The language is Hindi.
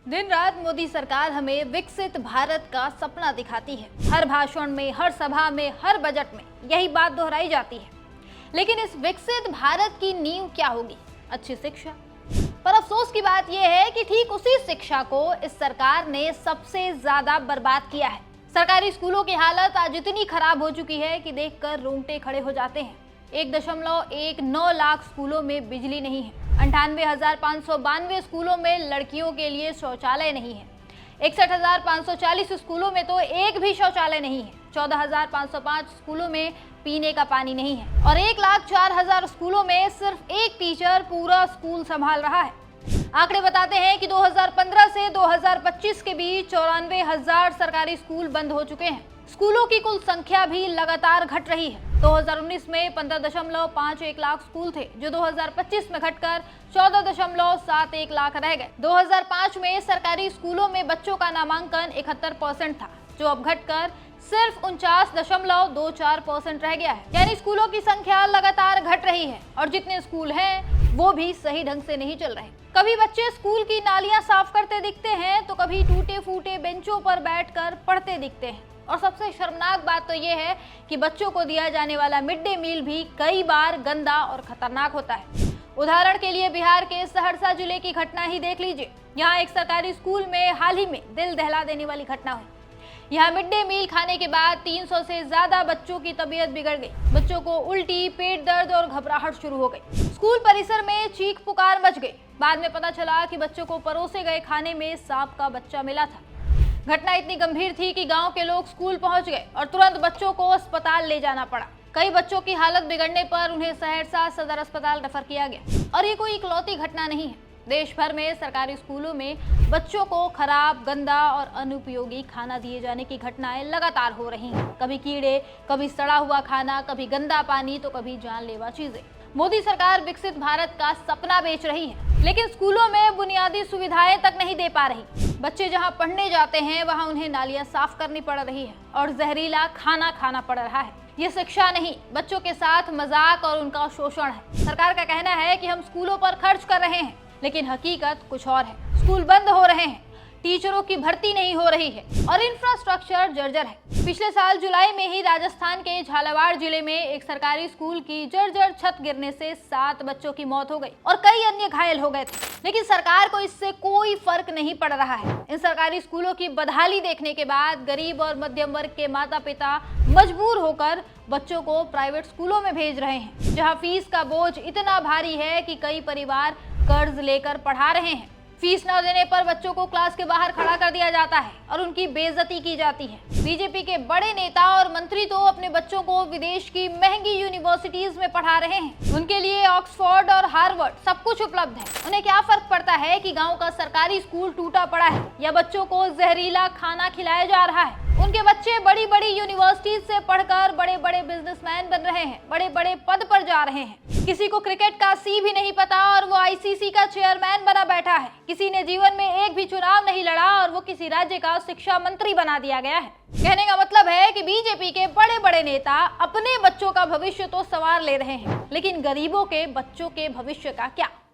दिन रात मोदी सरकार हमें विकसित भारत का सपना दिखाती है। हर भाषण में, हर सभा में, हर बजट में यही बात दोहराई जाती है। लेकिन इस विकसित भारत की नींव क्या होगी? अच्छी शिक्षा। पर अफसोस की बात यह है कि ठीक उसी शिक्षा को इस सरकार ने सबसे ज्यादा बर्बाद किया है। सरकारी स्कूलों की हालत आज इतनी खराब हो चुकी है कि देखकर रोंगटे खड़े हो जाते हैं। 1.19 लाख स्कूलों में बिजली नहीं है। 98,592 स्कूलों में लड़कियों के लिए शौचालय नहीं है। 61,540 स्कूलों में तो एक भी शौचालय नहीं है। 14,505 स्कूलों में पीने का पानी नहीं है और 1,04,000 स्कूलों में सिर्फ एक टीचर पूरा स्कूल संभाल रहा है। आंकड़े बताते हैं कि 2015 से 2025 के बीच 94,000 सरकारी स्कूल बंद हो चुके हैं। स्कूलों की कुल संख्या भी लगातार घट रही है। 2019 में 15.51 लाख स्कूल थे, जो 2025 में घटकर 14.71 लाख रह गए। 2005 में सरकारी स्कूलों में बच्चों का नामांकन 71% था, जो अब घटकर सिर्फ 49.24% रह गया है। यानी स्कूलों की संख्या लगातार घट रही है और जितने स्कूल हैं वो भी सही ढंग से नहीं चल रहे। कभी बच्चे स्कूल की नालियां साफ करते दिखते हैं तो कभी टूटे फूटे बेंचों पर बैठकर पढ़ते दिखते हैं। और सबसे शर्मनाक बात तो ये है कि बच्चों को दिया जाने वाला मिड डे मील भी कई बार गंदा और खतरनाक होता है। उदाहरण के लिए बिहार के सहरसा जिले की घटना ही देख लीजिए। यहाँ एक सरकारी स्कूल में हाल ही में दिल दहला देने वाली घटना हुई। यहाँ मिड डे मील खाने के बाद 300 से ज्यादा बच्चों की तबीयत बिगड़ गई। बच्चों को उल्टी, पेट दर्द और घबराहट शुरू हो गई। स्कूल परिसर में चीख पुकार मच गई। बाद में पता चला कि बच्चों को परोसे गए खाने में सांप का बच्चा मिला था। घटना इतनी गंभीर थी कि गांव के लोग स्कूल पहुंच गए और तुरंत बच्चों को अस्पताल ले जाना पड़ा। कई बच्चों की हालत बिगड़ने पर उन्हें सहरसा सदर अस्पताल रेफर किया गया। और ये कोई इकलौती घटना नहीं है। देश भर में सरकारी स्कूलों में बच्चों को खराब, गंदा और अनुपयोगी खाना दिए जाने की घटनाएं लगातार हो रही हैं। कभी कीड़े, कभी सड़ा हुआ खाना, कभी गंदा पानी, तो कभी जानलेवा चीजें। मोदी सरकार विकसित भारत का सपना बेच रही है, लेकिन स्कूलों में बुनियादी सुविधाएं तक नहीं दे पा रही। बच्चे जहां पढ़ने जाते हैं वहां उन्हें नालियां साफ करनी पड़ रही है और जहरीला खाना खाना पड़ रहा है। ये शिक्षा नहीं, बच्चों के साथ मजाक और उनका शोषण है। सरकार का कहना है कि हम स्कूलों पर खर्च कर रहे हैं, लेकिन हकीकत कुछ और है। स्कूल बंद हो रहे हैं, टीचरों की भर्ती नहीं हो रही है और इंफ्रास्ट्रक्चर जर्जर है। पिछले साल जुलाई में ही राजस्थान के झालावाड़ जिले में एक सरकारी स्कूल की जर्जर छत गिरने से 7 बच्चों की मौत हो गई और कई अन्य घायल हो गए थे। लेकिन सरकार को इससे कोई फर्क नहीं पड़ रहा है। इन सरकारी स्कूलों की बदहाली देखने के बाद गरीब और मध्यम वर्ग के माता पिता मजबूर होकर बच्चों को प्राइवेट स्कूलों में भेज रहे हैं, जहां फीस का बोझ इतना भारी है कि कई परिवार कर्ज लेकर पढ़ा रहे हैं। फीस न देने पर बच्चों को क्लास के बाहर खड़ा कर दिया जाता है और उनकी बेइज्जती की जाती है। बीजेपी के बड़े नेता और मंत्री तो अपने बच्चों को विदेश की महंगी यूनिवर्सिटीज में पढ़ा रहे हैं। उनके लिए ऑक्सफोर्ड और हार्वर्ड सब कुछ उपलब्ध है। उन्हें क्या फर्क पड़ता है कि गांव का सरकारी स्कूल टूटा पड़ा है या बच्चों को जहरीला खाना खिलाया जा रहा है। उनके बच्चे बड़ी बड़ी यूनिवर्सिटीज से पढ़कर बड़े बड़े बिजनेसमैन बन रहे हैं, बड़े बड़े पद पर जा रहे हैं। किसी को क्रिकेट का सी भी नहीं पता और वो आईसीसी का चेयरमैन बना बैठा है। किसी ने जीवन में एक भी चुनाव नहीं लड़ा और वो किसी राज्य का शिक्षा मंत्री बना दिया गया है। कहने का मतलब है कि बीजेपी के बड़े बड़े नेता अपने बच्चों का भविष्य तो संवार ले रहे हैं, लेकिन गरीबों के बच्चों के भविष्य का क्या?